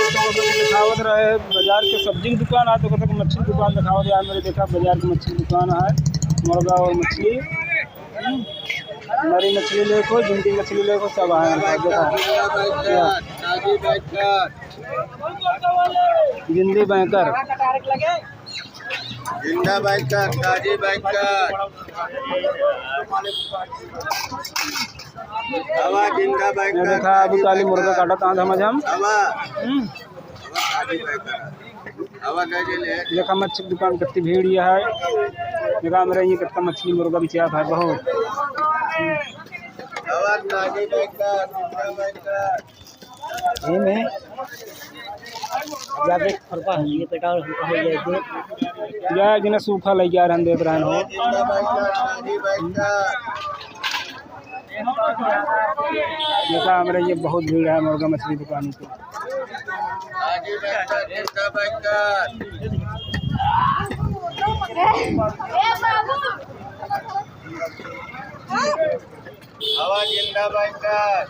तो दिखावत रहे बाजार के सब्जी की दुकान है तो कहते मछली दुकान दिखावत यार मेरे देखा बाजार की मछली दुकान है मुर्गा और मछली नरी मछली लेको जिंदी मछली लेको सब है जिंदी बैंकर जिंदा बैंकर ताजी बैंकर हवा जिंदा बैंकर देखा अभी काली मुर्गा काटा था हम हवा हवा देखा मच्छी की दुकान कितनी भीड़ है देखा मेरे ये कितना मछली मुर्गा भी चाहता है बहुत हवा ताजी बैंकर जिंदा बैंकर ये में जाके फरका है ये पेटाल हो जाए या जिन्हें सूखा लग जा रहा देख रहे हो जिंदा बैंकर ताजी बैंकर देखा हमारे ये बहुत भीड़ है मुर्गा मछली दुकान की ताजी बैंकर जिंदा बैंकर हवा जिंदा बैंकर